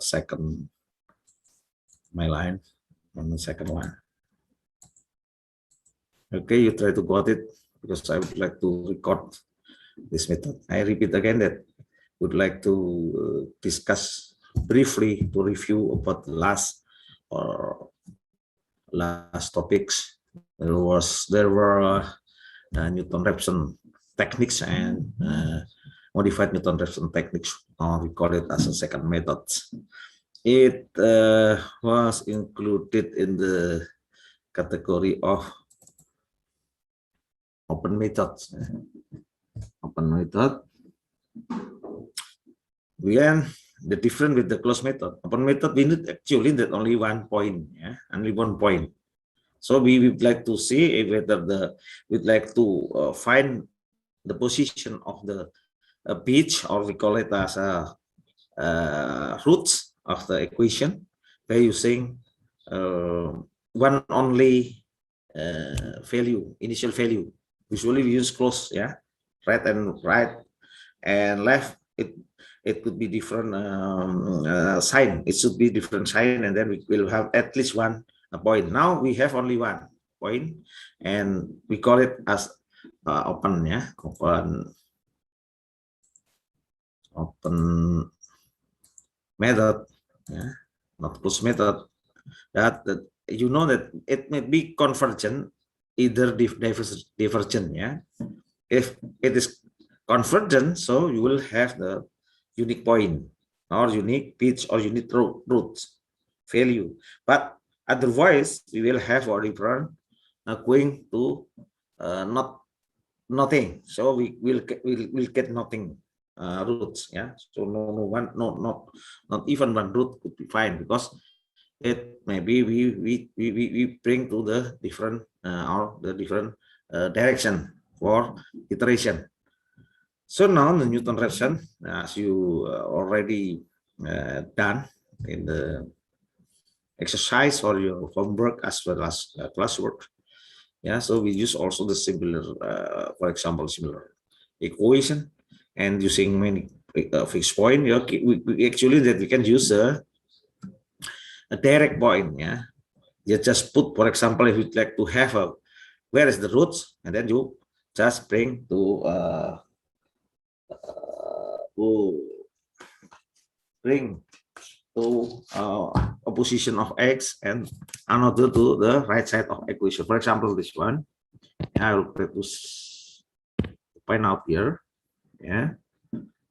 second my line on the second one. Okay, you try to got it because I would like to record this method. I repeat again that would like to discuss briefly to review about the last topics. There were Newton-Raphson techniques and modified Newton-Raphson techniques, or we call it as a second method. It was included in the category of open methods. Open method. Then the difference with the closed method. Open method, we need actually that only one point, only one point. So we would like to see whether we'd like to find the position of the pitch, or we call it as a roots of the equation by using one only value, initial value. Usually we use close, right and left. It could be different sign. It should be different sign, and then we will have at least one point. Now we have only one point, and we call it as open, open method, not closed method. That you know that it may be convergent, either divergent. If it is convergent, so you will have the unique point or unique pitch or unique root value. But otherwise, we will have a different going to nothing. So we will get nothing roots. So not even one root could be fine, because it maybe we bring to the different or the different direction for iteration. So now the Newton-Raphson, as you already done in the exercise or your homework as well as classwork, so we use also the similar, for example, similar equation, and using many fixed point. We actually that we can use a direct point. You just put, for example, if you'd like to have where is the roots, and then you just bring to a position of x and another to the right side of equation. For example, this one, I will try to find out here.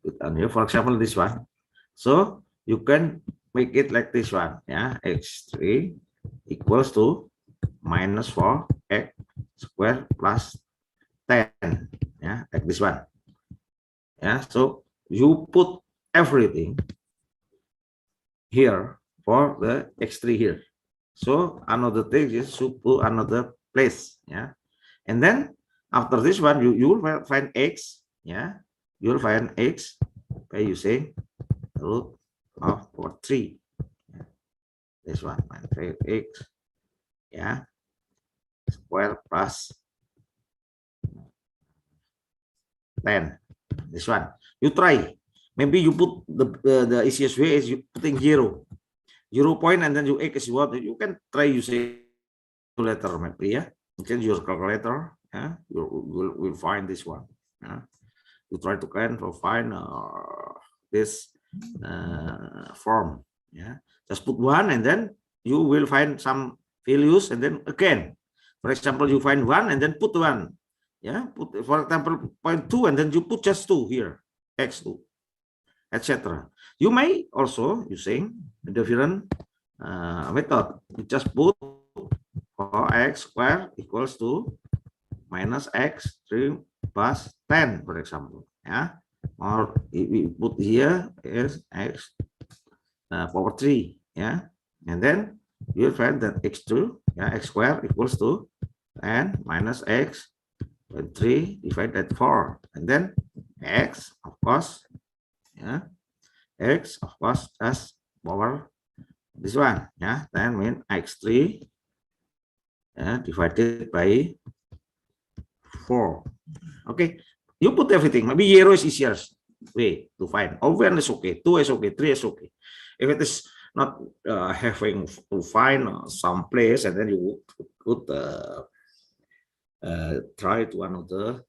Put on here, for example, this one. So you can make it like this one. X3 equals to minus 4x squared plus 10. Like this one. So you put everything here for the x3 here. So another thing is to put another place. And then after this one, you will find x. You will find x by using root of 3. This one, minus x, square plus 10. This one, you try. Maybe you put the easiest way is you putting 0 point, and then you x is what you can try using calculator. Maybe you can use calculator. You will find this one. You try to find this form. Just put 1, and then you will find some values, and then again, for example, you find 1 and then put 1. Put, for example, 0.2, and then you put just 2 here, x2, etc. You may also using a different method. You just put 4x squared equals to minus x3 plus 10, for example. Or we put here is x power 3. And then you will find that x2, x squared equals to 10 minus x 3 divided 4, and then x, of course, x, of course, as power this one, then mean x3 divided by 4. Okay, you put everything. Maybe 0 is easier way to find. Or 1 is okay, 2 is okay, 3 is okay. If it is not having to find some place, and then you could try to one of the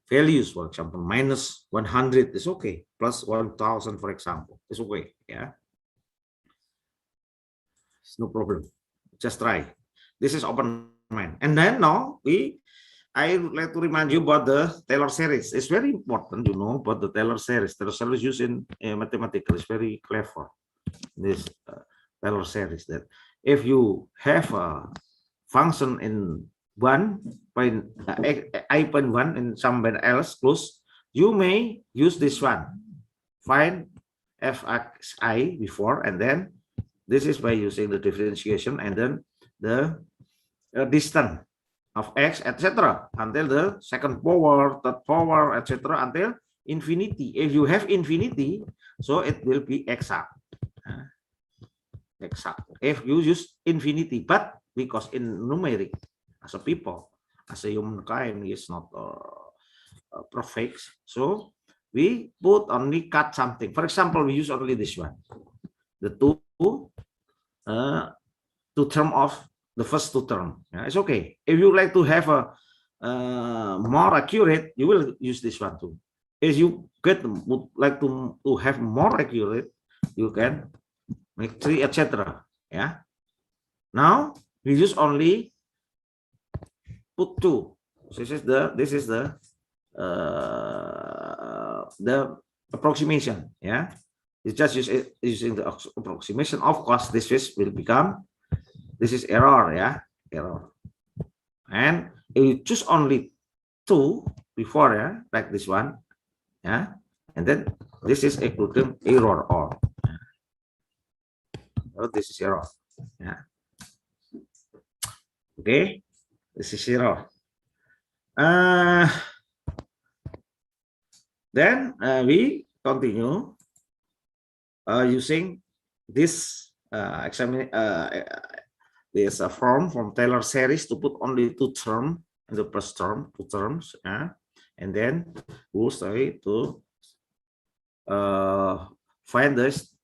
values, for example, minus 100 is okay, plus 1000, for example, is okay. Yeah, it's no problem. Just try. This is open mind. And then now I would like to remind you about the Taylor series. It's very important, you know, about the Taylor series. Taylor series used in mathematics is very clever. This Taylor series, that if you have a function in I.1 in somewhere else close, you may use this one. Find fxi before, and then this is by using the differentiation, and then the distance of x, etc., until the second power, third power, etc., until infinity. If you have infinity, so it will be exact. Exact. If you use infinity, but because in numeric, as a people, as a humankind, is not perfect, so we put only cut something. For example, we use only this one, the two term of the first two term. Yeah, it's okay. If you like to have a more accurate, you will use this one too. If you like to have more accurate, you can make 3, etc. Yeah. Now we use only put 2. This is the approximation. Yeah. It's just using the approximation. Of course, this will become, this is error. Yeah, error. And if you choose only 2 before, yeah, like this one, yeah, and then this is equal to error, or this is error. Yeah. Okay, this is error. Then we continue using this there's a form from Taylor series to put only 2 terms in the first term, 2 terms, and then we'll try to find this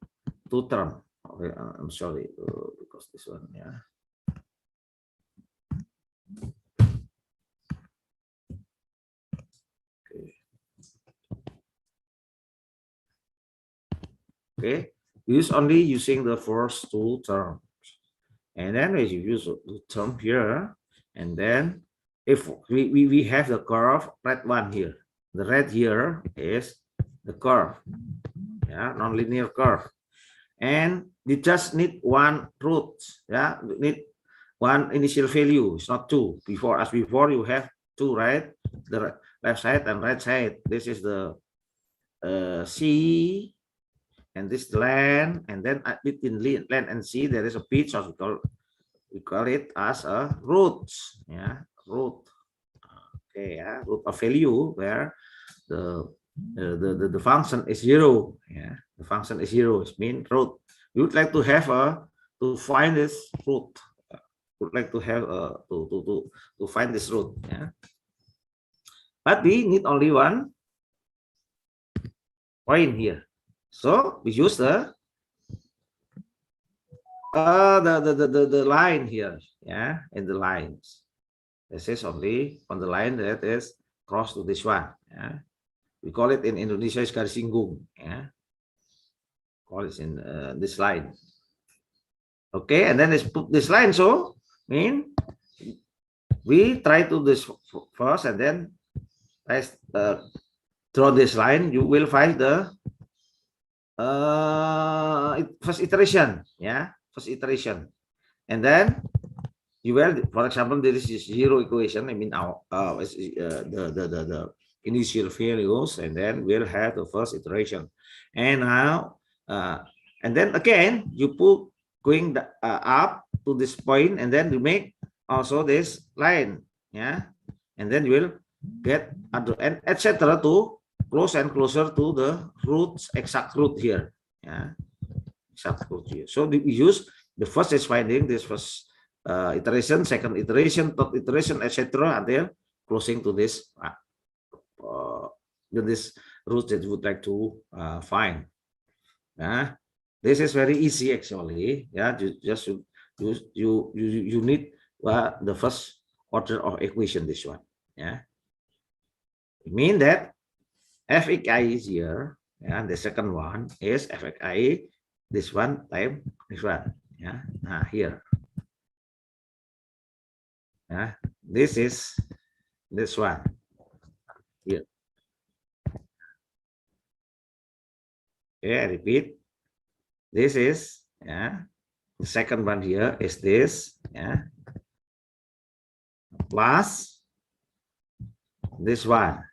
2 term. Okay, I'm sorry, because this one, yeah. Okay, use only using the first 2 terms, and then we use the term here, and then if we have the curve, red one here, the red here is the curve, yeah, nonlinear curve, and we just need 1 root, yeah, we need 1 initial value. It's not 2 before. As before, you have 2, right? The left side and right side. This is the C, and this land, and then between land and C there is a pitch, or we call it as a root. Yeah, root. Okay, yeah, root of value where the function is 0. Yeah, the function is 0. It means root. We would like to have to find this root. Would like to have to find this root. Yeah, but we need only 1 point here. So we use the line here, yeah, in the lines. This is only on the line that is cross to this one. Yeah, we call it in Indonesia is garis singgung. Yeah, call it in this line. Okay, and then let's put this line. So mean we try to this first, and then let's draw this line. You will find the first iteration, yeah, first iteration, and then you will, for example, this is 0 equation. I mean, the initial values, and then we'll have the first iteration, and now and then again you put going up to this point, and then you make also this line, yeah, and then you will get and etc. to close and closer to the roots, exact root here. Yeah, exact root here. So we use the first is finding this first iteration, second iteration, third iteration, etc. until closing to this this root that you would like to find. Yeah. This is very easy actually. Yeah, you need the first order of equation. This one. Yeah, it means that fxi is here. Yeah, the second one is fxi. This one time this one. Yeah, here. Yeah, this is this one here. Okay, I repeat. This is the second one here is this plus this one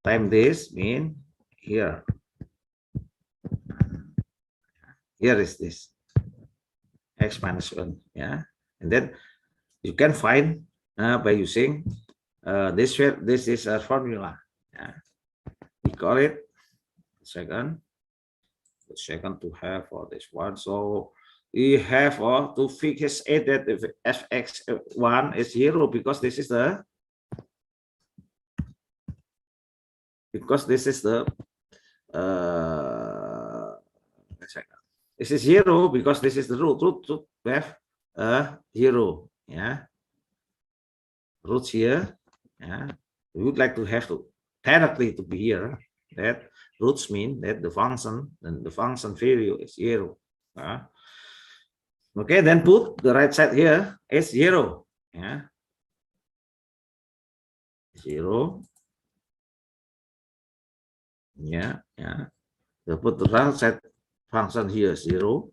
time this mean here. Here is this x minus 1, and then you can find by using this is a formula. We call it second to have for this one. So we have to fix it that if fx1 is 0 because this is the this is 0 because this is the root we have 0 roots here. We would like to have to directly to be here. That roots mean that the function value is 0. Okay, then put the right side here is 0. 0. So put the right side function here 0.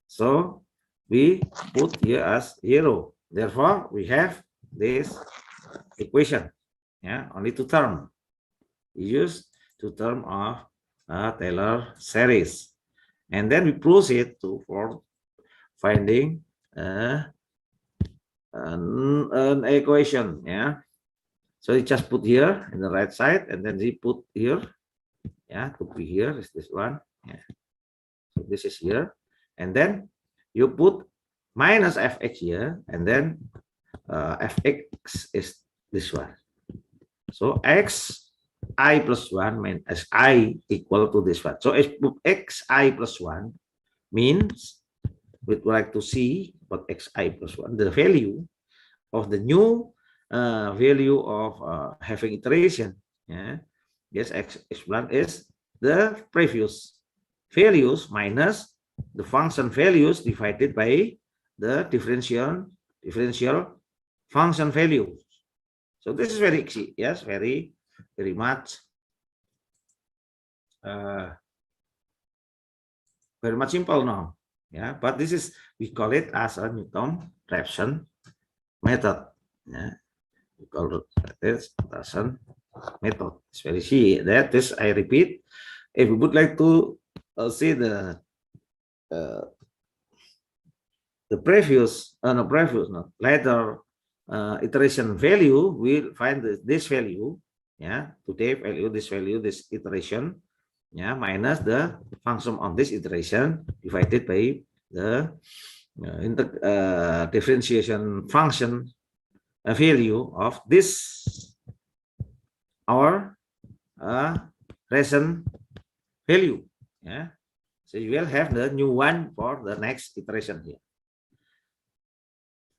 So we put here as 0. Therefore, we have this equation. Only two terms. We use two terms of Taylor series, and then we proceed for finding an equation. So you just put here in the right side, and then we put here. Could be here is this one. So this is here, and then you put minus fx here, and then fx is this one. So xi plus 1 means xi equal to this one. So if xi plus 1 means we'd like to see what xi plus 1, the value of the new value of having iteration. Yes, x1 is the previous values minus the function values divided by the differential function value. So this is very easy. Yes, very much simple now. But this is, we call it as a Newton-Raphson method. We call it this Raphson method. It's very easy. That is, I repeat, if we would like to see the previous later iteration value, we'll find this value. Today value, this iteration, minus the function of this iteration divided by the differentiation function value of this our Raphson value. So you will have the new one for the next iteration here.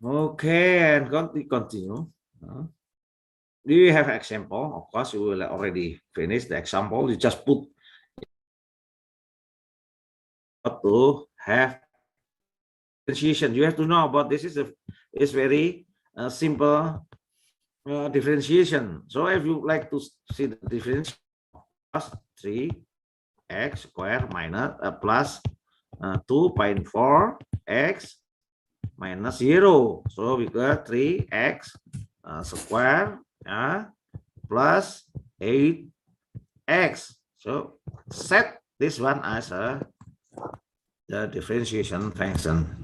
Okay, and we continue. Do you have example? Of course, you will already finish the example. You just put to have differentiation. You have to know about this. Is very simple differentiation. So if you like to see the difference, plus 3x squared minus plus 2.4x minus 0. So we got 3x squared plus 8x. So set this one as the differentiation function.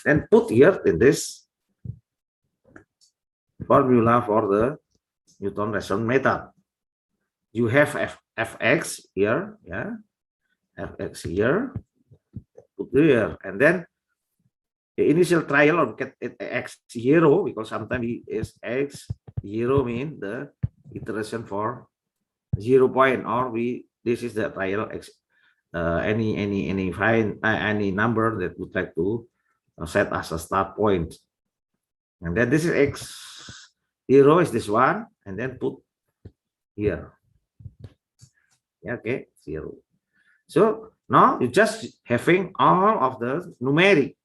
Then put here in this formula for the Newton-Raphson method. You have fx here, fx here, put here, and then the initial trial or get it x0, because sometimes is x0 mean the iteration for 0 point, or this is the trial any number that would like to set as a start point. And then this is x0 is this one, and then put here. Yeah, okay, 0. So now you just having all of the numeric.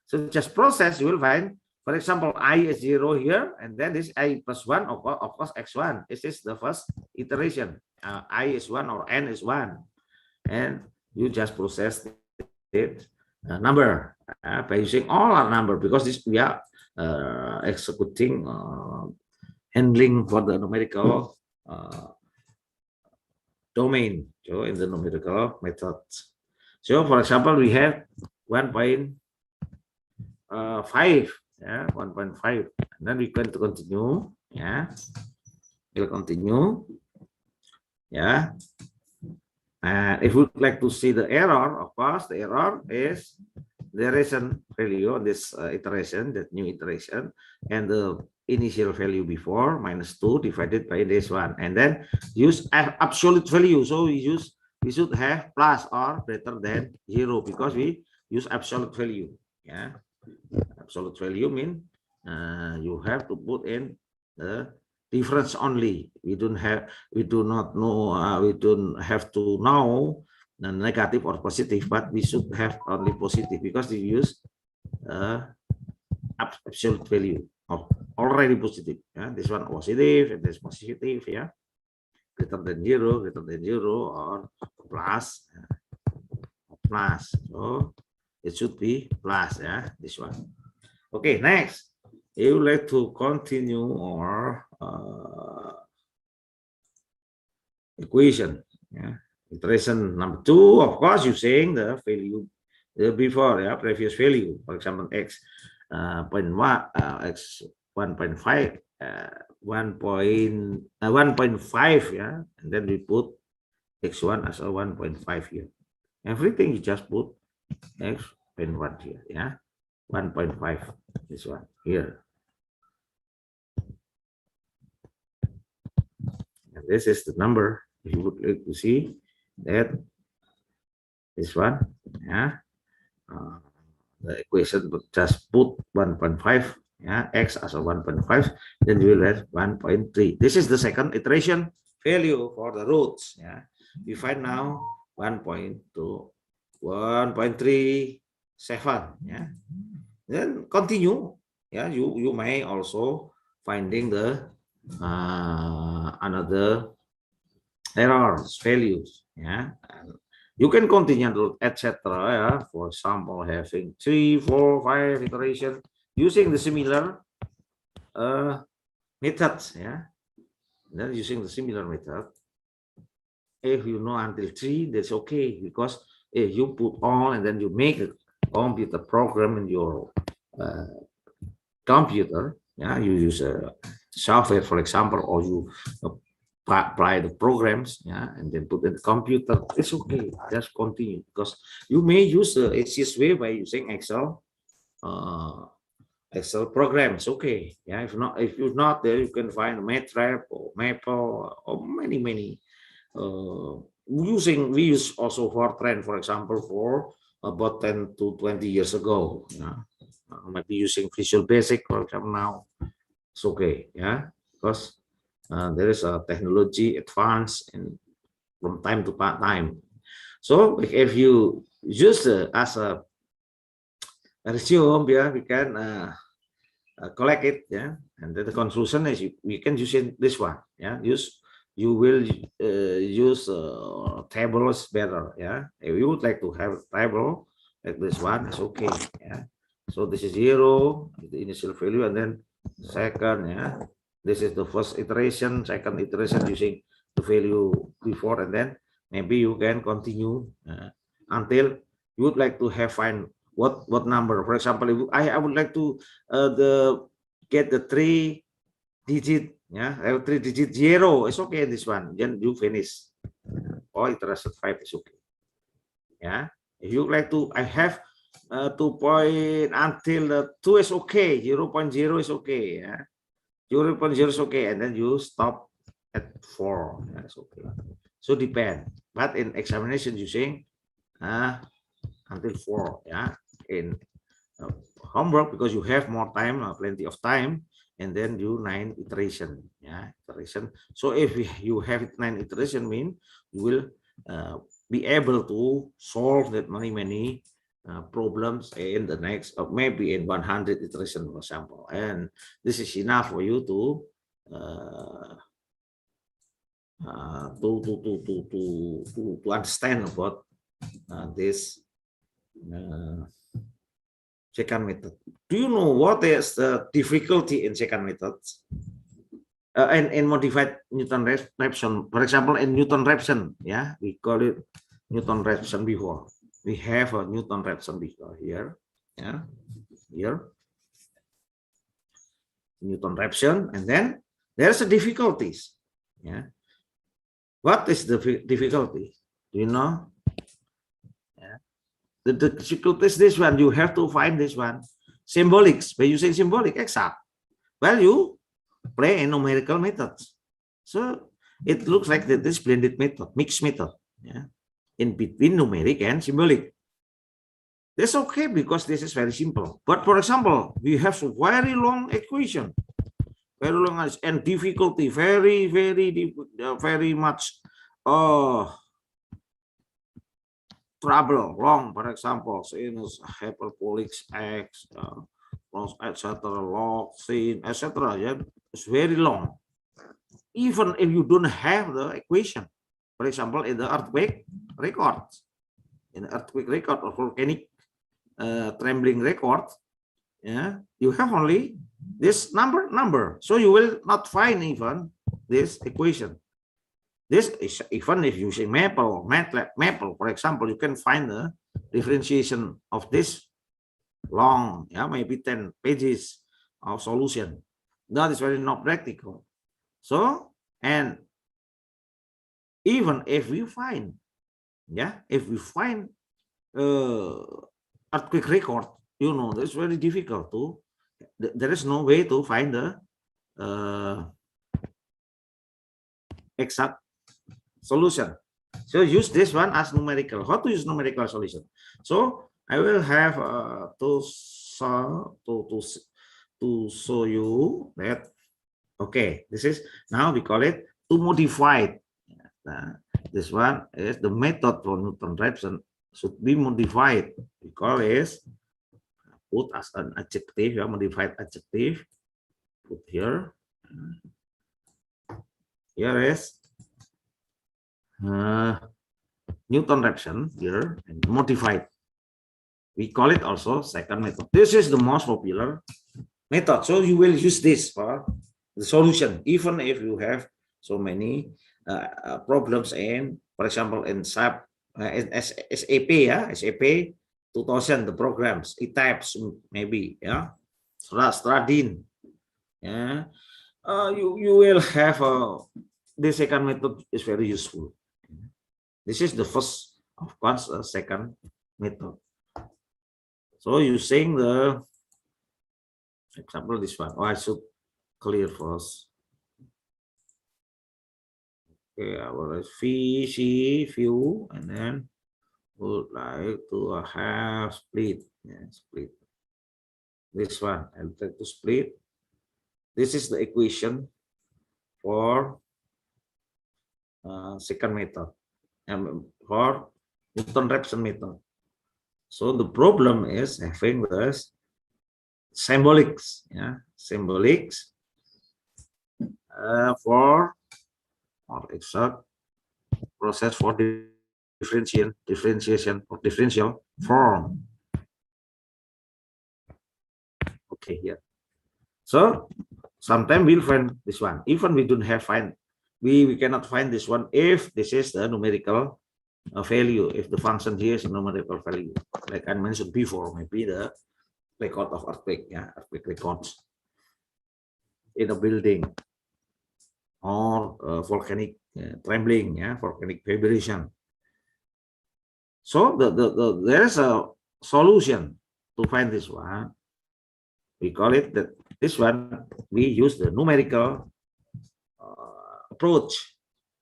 So just process, you will find, for example, I is 0 here, and then this I plus 1, of course, x1. This is the first iteration. I is 1 or n is 1. And you just process it number by using all our number, because this we are executing handling for the numerical domain. So in the numerical methods. So for example, we have 1.5, yeah, 1.5. And then we can continue, yeah. We'll continue, yeah. And if we would like to see the error, of course, the error is there is a value on this iteration, that new iteration, and the initial value before -2 divided by this one, and then use absolute value. So we should have plus or greater than 0, because we use absolute value. Yeah, absolute value mean you have to put in the difference only. We don't have to know the negative or positive, but we should have only positive, because we use absolute value of already positive. Yeah, this one positive and this positive. Yeah, greater than 0, or plus. Plus. So it should be plus. Yeah, this one. Okay, next. You would like to continue our equation. Yeah. Iteration number 2, of course, using the value before, yeah, previous value. For example, x 0.1, x 1.5, 1.5, yeah, and then we put x1 as a 1.5 here. Everything you just put x.1 here, yeah, 1.5, this one here. And this is the number. If you would like to see that this one, yeah, the equation would just put 1.5, yeah, x as a 1.5, then you will have 1.3. This is the second iteration value for the roots. Yeah, we find now 1.2, 1.37. Yeah, then continue. Yeah, you may also finding the another errors, values. Yeah, and you can continue, etc. Yeah? For example, having 3, 4, 5 iteration using the similar methods. Yeah, then using the similar method. If you know until 3, that's okay, because if you put all and then you make a computer program in your computer, yeah, you use a software, for example, or you apply the programs, yeah, and then put in the computer, it's okay, just continue, because you may use the easiest way by using Excel programs. Okay, yeah, if you're not there, you can find Matlab or Maple or many we use also Fortran, for example, for about 10 to 20 years ago. Yeah, might be using Visual Basic, for example, now it's okay, yeah, because there is a technology advance and from time to time. So if you use as a resume, yeah, we can collect it, yeah, and then the conclusion is we can use it, this one, yeah, you will use tables better, yeah. If you would like to have a table like this one, it's okay, yeah. So this is 0, the initial value, and then second, yeah. This is the first iteration, second iteration using the value before, and then maybe you can continue until you would like to have find what number. For example, if I would like to get the 3-digit, yeah, 3-digit 0, it's okay. This one, then you finish. Or iteration 5 is okay. Yeah, if you like to, I have 2 point until the 2 is okay, 0.0 is okay. Yeah. 0.0 is okay, and then you stop at 4. That's okay. So depend. But in examination using until 4, yeah, in homework, because you have more time, plenty of time, and then do 9 iteration, yeah, iteration. So if you have 9 iteration, mean you will be able to solve that many problems in the next, or maybe in 100 iteration, for example, and this is enough for you to understand about this secant method. Do you know what is the difficulty in secant methods? In modified Newton-Raphson, for example, in Newton-Raphson, yeah, we call it Newton-Raphson before. We have a Newton-Raphson before here, yeah, here, Newton-Raphson, and then there's a difficulties, yeah. What is the difficulty? Do you know? Yeah. The difficulty is this one. You have to find this one. Symbolics. By using symbolic, exact. Well, you play in numerical methods. So it looks like this blended method, mixed method, yeah, in between numeric and symbolic. That's okay because this is very simple. But for example, we have a very long equation, very long and difficulty, very much trouble, long. For example, sinus, hyperbolic x, etc., log, sin, etc. Yeah, it's very long. Even if you don't have the equation, for example, in the earthquake records, or volcanic trembling record, yeah, you have only this number, so you will not find even this equation. This is even if using Maple, MATLAB, Maple, for example, you can find the differentiation of this long, yeah, maybe 10 pages of solution. That is very not practical. So, and even if we find, yeah, if we find earthquake record, you know, it's very difficult to, there is no way to find the exact solution. So use this one as numerical. How to use numerical solution? So I will have to show you that. Okay, this is, now we call it to modify. This one is the method for Newton-Raphson should be modified. We call it, put as an adjective, yeah, modified adjective. Put here. Here is Newton-Raphson here and modified. We call it also secant method. This is the most popular method. So you will use this for the solution, even if you have so many problems in, for example, in SAP, SAP, yeah, SAP 2000, the programs, E-types, maybe, yeah, Stradin, yeah, you will have the secant method is very useful. This is the first, of course, secant method. So using the example, this one. Oh, I should clear first. Okay, I will view, and then would like to have split. Yeah, split. This one, I'll try to split. This is the equation for secant method, and for Newton-Raphson method. So the problem is having this symbolics, yeah, symbolics for exact process for differentiation or differential form. Okay, here. So sometimes we'll find this one. Even we don't have we cannot find this one if this is the numerical value. If the function here is a numerical value, like I mentioned before, maybe the record of earthquake, yeah, earthquake records in a building, or volcanic trembling, yeah, volcanic vibration. So there is a solution to find this one. We call it that this one, we use the numerical approach.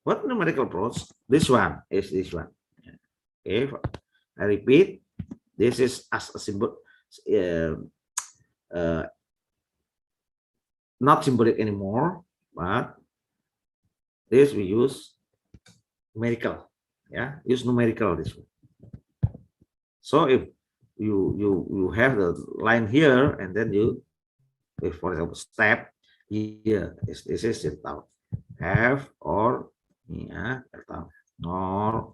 What numerical approach? This one is this one. Okay, I repeat, this is as a symbol, not symbolic anymore, but this we use numerical. Yeah, use numerical this one. So if you have the line here, and then you, if for example step here, this is delta f or delta nor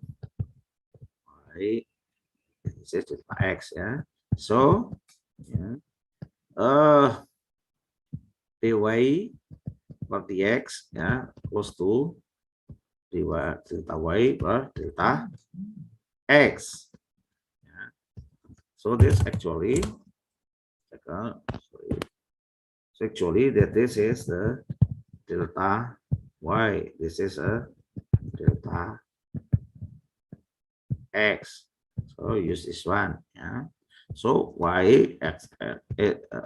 y, this is delta x. Yeah, so dy per dx, close to dy delta y per delta x. So this actually, that this is the delta y, this is a delta x. So use this one. So y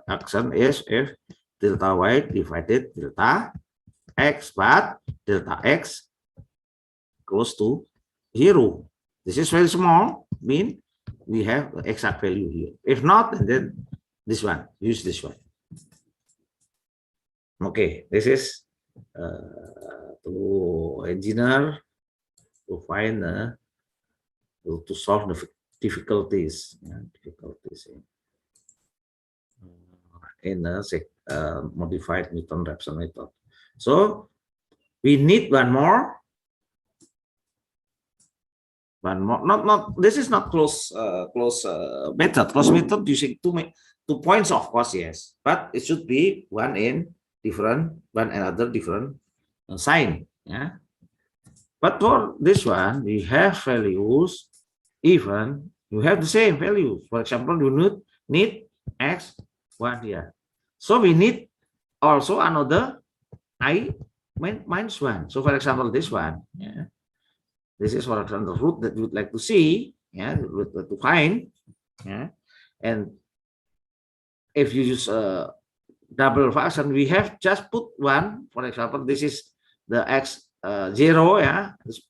action is if delta y divided delta x, but delta x close to 0. This is very small, mean we have the exact value here. If not, then this one, use this one. Okay, this is to engineer to find to solve the difficulties, in a modified Newton-Raphson method. So we need one more. Not this is not close method. Close method using two points, of course, yes, but it should be one in different, one another different sign. But for this one, we have values, even you have the same values. For example, you need x1 here, so we need also another I minus 1. So for example, this one, this is for example the root that you would like to see, to find, and if you use a double function, we have just put 1. For example, this is the x 0,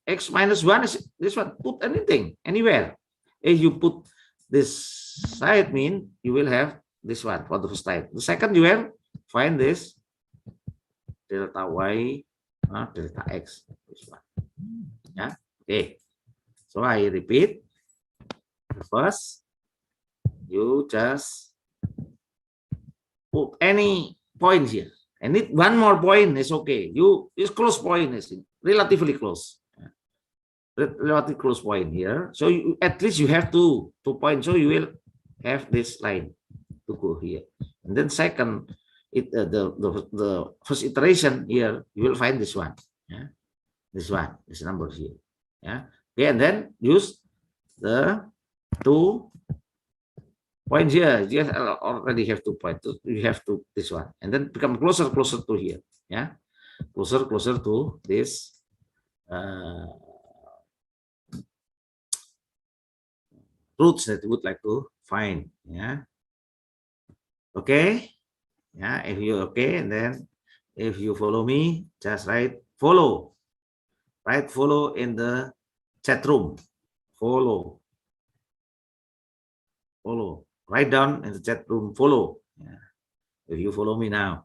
x minus 1 is this one. Put anything anywhere. If you put this side, mean you will have this one for the first time. The second, you will find this delta y, delta x, this one. Okay, so I repeat. First, you just put any point here. I need one more point is okay. This close point is relatively close. Relatively close point here. So at least you have two points. So you will have this line to go here. And then second, the first iteration here, you will find this one. This one, this number here. Okay, and then use the 2 points here. You already have 2 points. You have to this one, and then become closer to here. Closer to this roots that you would like to find. Okay. If you okay, and then if you follow me, just write follow. Write follow in the chat room. Follow. Write down in the chat room. Follow. If you follow me now.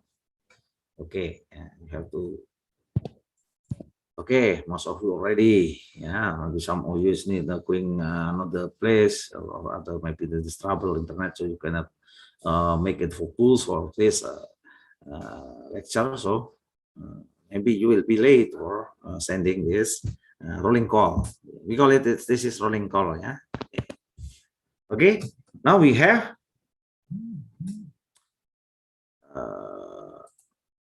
Okay. You have to. Okay, most of you already. Maybe some of you need going another place, or other maybe there is trouble internet, so you cannot make it focus for this lecture. So maybe you will be late for sending this rolling call. We call it, this is rolling call. Okay, now we have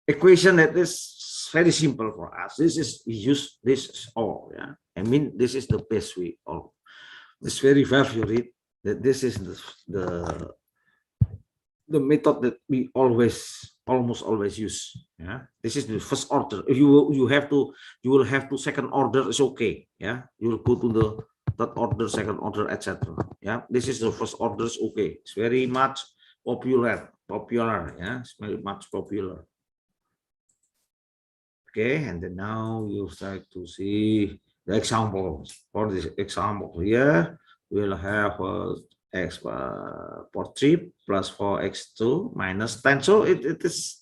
equation that is very simple for us. This is, we use this all. I mean, this is the best way. All it's very favorite that this is the method that we almost always use. This is the first order. If you will have to second order, is okay. You will go to the third order, second order, etc. This is the first order, is okay. It's very much popular. It's very much popular. Okay, and then now you start to see the examples. For this example here, we'll have x power 3 plus 4x2 minus 10. So it is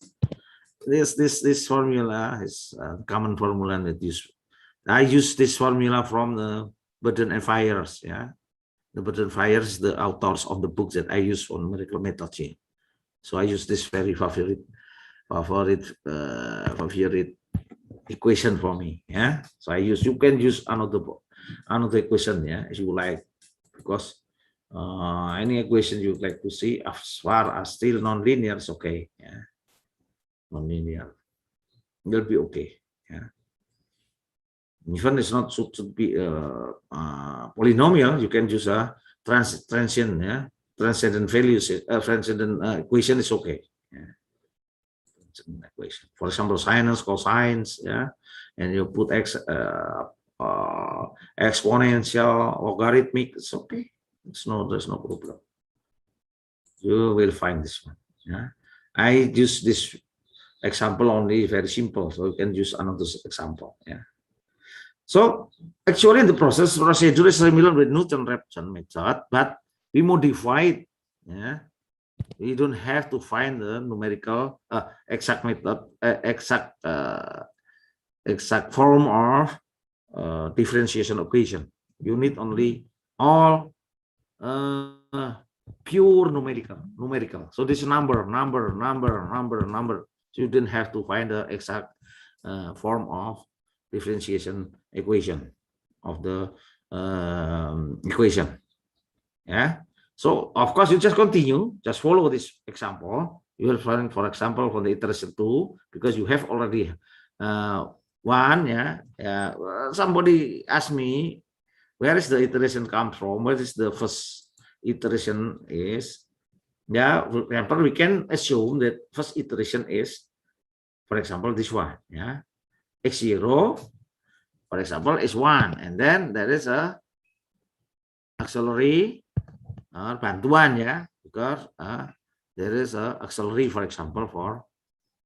this formula is a common formula that I use this formula from the Burden and Fires. Yeah, the Burden Fires, the authors of the books that I use for numerical methods. So I use this very favorite equation for me. Yeah, so you can use another equation. Yeah, if you like, because any equation you like to see as far as still non-linear is okay. Yeah, non-linear will be okay. Yeah, even it's not should be polynomial. You can use a transient. Yeah, transcendent values. Transcendent equation is okay. Yeah. Equation. For example, sinus, cosines, yeah, and you put exponential, logarithmic. It's okay. There's no problem. You will find this one. Yeah, I use this example only very simple, so you can use another example. Yeah. So actually, the procedure is similar with Newton-Raphson method, but we modify it. Yeah. We don't have to find the numerical exact method, exact form of differentiation equation. You need only all pure numerical. So this number. So you didn't have to find the exact form of differentiation equation of the equation. Yeah. So of course you just continue, just follow this example. You will find, for example, for the iteration 2, because you have already one. Yeah. Somebody asked me, where is the iteration come from? What is the first iteration is? Yeah, for example, we can assume that first iteration is, for example, this one. Yeah, x0, for example, is 1, and then there is a auxiliary bantuan, ya, because there is a auxiliary, for example, for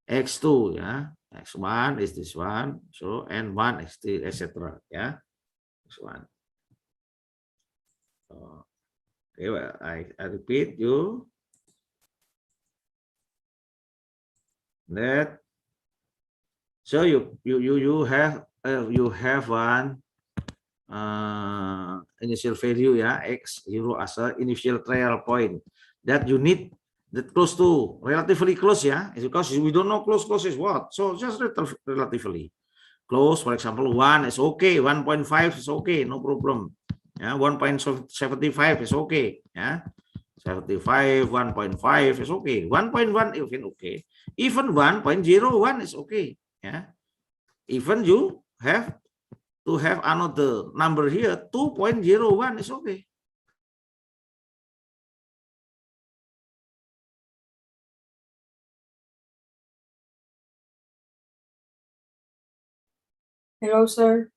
x2, ya, x1 is this one, so n1 x3, etc. Yeah, x1. So, okay, well, I repeat you that. So you have one initial value, yeah, x0 as a initial trial point that you need that close to, relatively close, yeah, because we don't know close is what, so just relatively close. For example, 1 is okay, 1.5 is okay, no problem. Yeah, 1.75 is okay. Yeah, 75, 1.5 is okay, 1.1 even okay, even 1.01 is okay. Yeah, even you have to have another number here, 2.01 is okay. Hello, sir.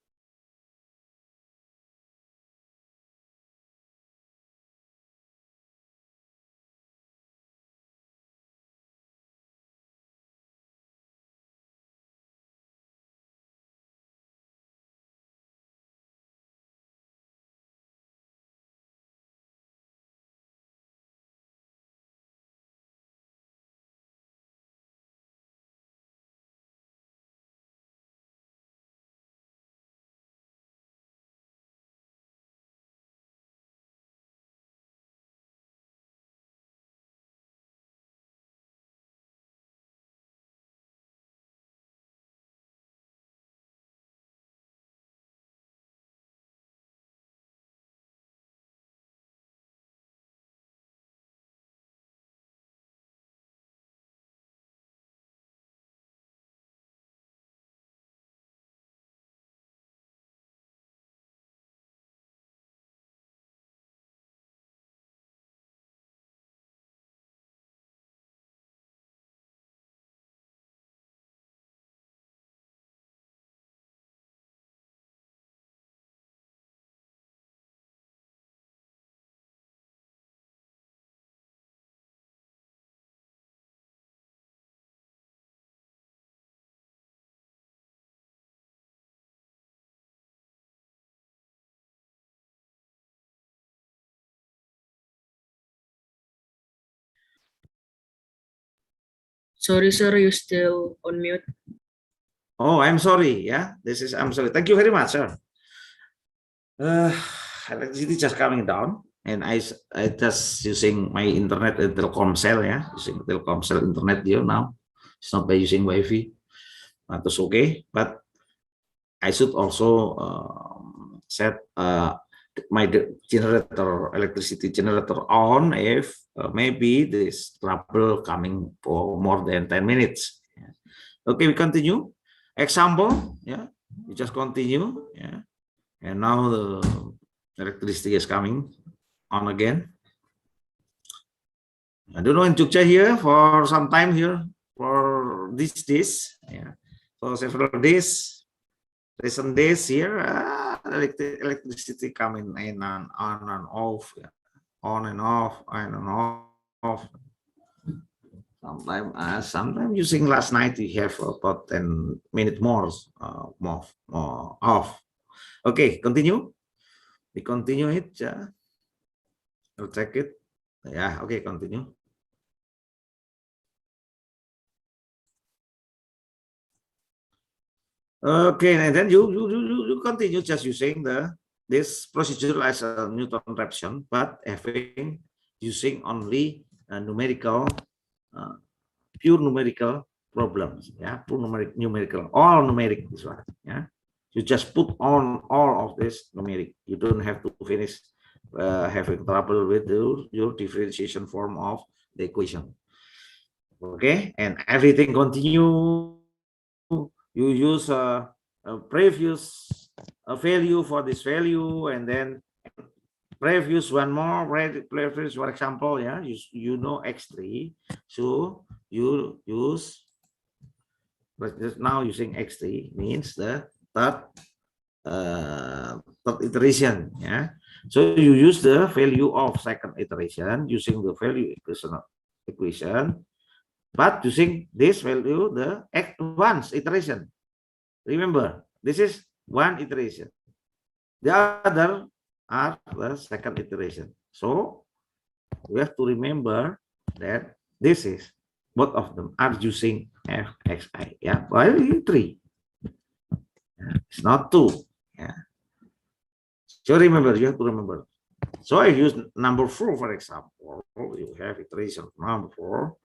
Sorry, sir, you still on mute. Oh, I'm sorry. Yeah, I'm sorry. Thank you very much, sir. Electricity just coming down, and I just using my internet Telkomsel, yeah, using Telkomsel internet here now. It's not by using Wi-Fi. That's okay, but I should also set my electricity generator on if maybe this trouble coming for more than 10 minutes. Yeah. Okay, we continue. Example, yeah, we just continue, yeah, and now the electricity is coming on again. I don't know in Jogja here for some time here for these days, yeah, for several days, recent days here, electricity coming in and on and off, yeah. On and off, on and off. Sometimes using last night we have about 10 minutes more off. Okay, continue. We continue it. Yeah. We'll check it. Yeah. Okay, continue. Okay, and then you continue just using this procedure as a Newton-Raphson, but using only numerical, pure numerical problems. Yeah, pure numerical, all numeric this one. Yeah, you just put on all of this numeric. You don't have to finish having trouble with your differentiation form of the equation. Okay, and everything continue. You use a previous value for this value, and then previous one more previous, for example, yeah, you know x3, so you use, but just now using x3 means the third iteration, yeah. So you use the value of second iteration using the value equation, but using this value, the once iteration. Remember, this is one iteration. The other are the second iteration. So we have to remember that this is both of them are using fxi. Yeah, why 3? Yeah, it's not 2. Yeah. So remember, you have to remember. So I use number 4, for example. You have iteration of number 4.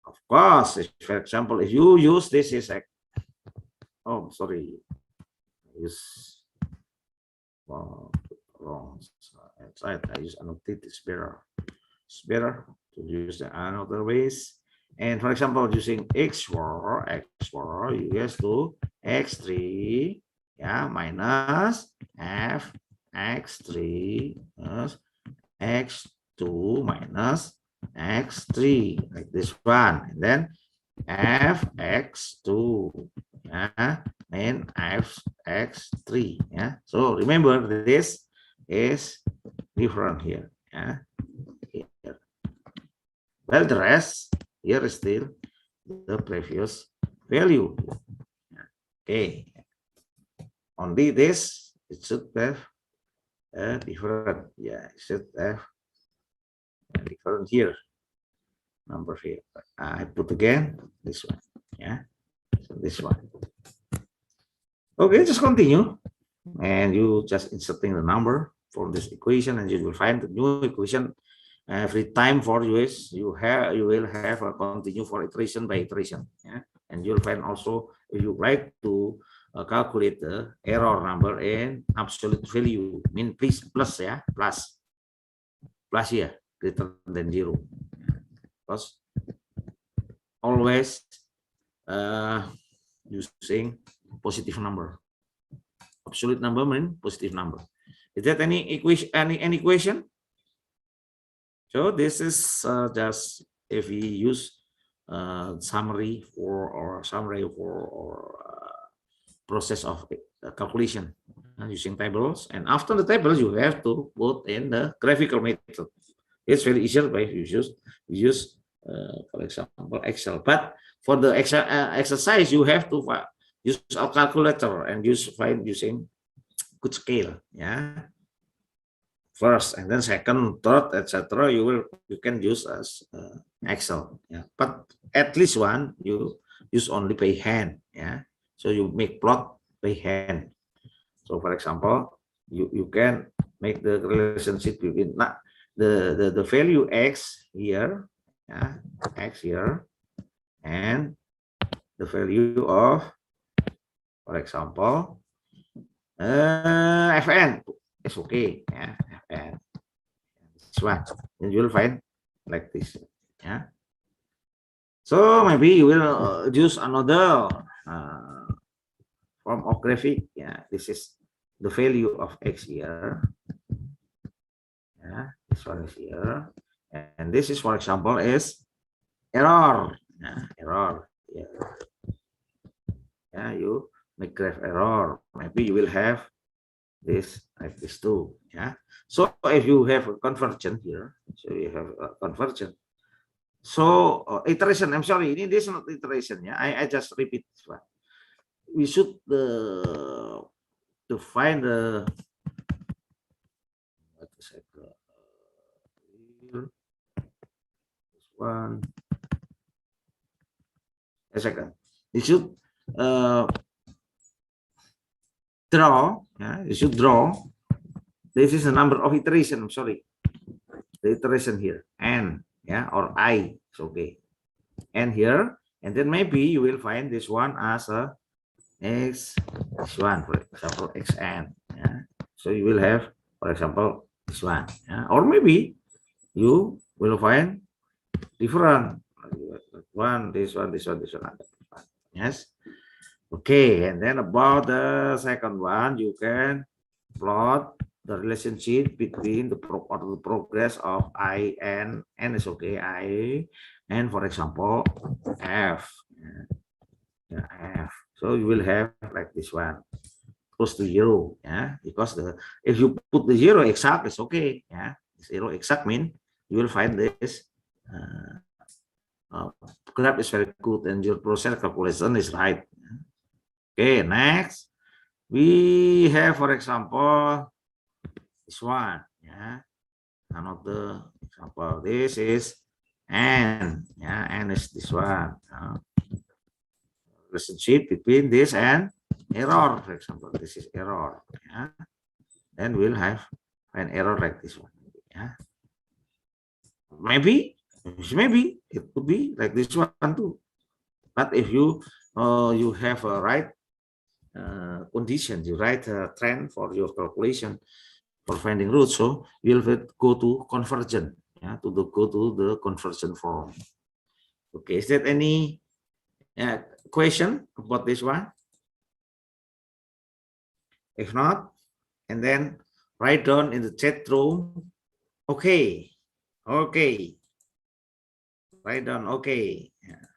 Of course, if, for example, if you use this is oh, sorry, use wrong side. I use annotate. It's better. It's better to use the another ways. And for example, using x4, you use to x3, yeah, minus f x3 plus x2 minus x3, like this one, and then fx2, yeah, and fx3, yeah. So remember, this is different here, yeah. Here. Well, the rest here is still the previous value. Okay, only this it should have different, yeah, it should have different here number here. I put again this one, yeah, so this one. Okay, just continue, and you just inserting the number for this equation, and you will find the new equation every time for US. You will have a continue for iteration by iteration, yeah, and you'll find also if you like to calculate the error number in absolute value, mean please plus, yeah, plus here greater than 0, because always using positive number. Absolute number mean positive number. Is that any equation? Any question? So this is just if we use summary for process of calculation using tables, and after the tables you have to put in the graphical method. It's very easy by use for example Excel, but for the exercise you have to use a calculator and using good scale, yeah. first, and then second, third, etc. You can use as Excel. Yeah, but at least one you use only by hand. Yeah, so you make plot by hand. So for example, you can make the relationship between the value x here, yeah, x here, and the value of, for example, fn is okay. Yeah, fn. This one, and you will find like this. Yeah. So maybe you will use another form of graphic. Yeah, this is the value of x here. Yeah, this one is here, and this is, for example, is error. Yeah, error. Yeah. Yeah, you make graph error. Maybe you will have this like this too. Yeah. So if you have a conversion here, so you have a conversion. So iteration. I'm sorry, this is not iteration. Yeah, I just repeat this one. We should to find the this one. A second. You should draw. Yeah, you should draw. This is the number of iteration. I'm sorry, the iteration here, n, yeah, or I. It's okay. N here, and then maybe you will find this one as a x, this one, for example, xn. Yeah. So you will have, for example, this one. Yeah. Or maybe you will find different one, this one, this one, this one. Yes. Okay, and then about the second one, you can plot the relationship between the progress of I and n is okay, I, and for example, f. Yeah, f. So you will have like this one, close to 0. Yeah, because if you put the 0 exact, it's okay. Yeah, 0 exact mean you will find this graph is very good and your process calculation is right. Okay, next we have, for example, this one. Yeah, another example. This is n. Yeah, n is this one. Relationship between this and error. For example, this is error. Yeah, then we'll have an error like this one. Yeah, maybe it could be like this one too. But if you you have a right condition, you write a trend for your calculation for finding roots, so we'll go to conversion. Yeah, go to the conversion form. Okay, is there any question about this one? If not, and then write down in the chat room. Okay, okay, write down. Okay. Yeah.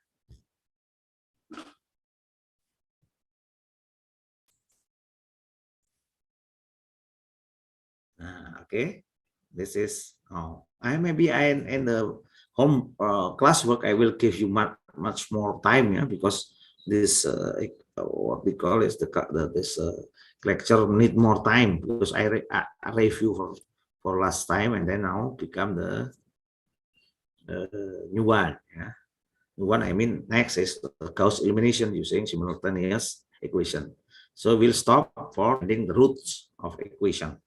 Okay, this is I maybe in the home classwork I will give you much more time, yeah, because this what we call is this lecture need more time because I review for last time and then now become the new one. Yeah, new one. I mean next is the Gauss elimination using simultaneous equation. So we'll stop for finding the roots of equation.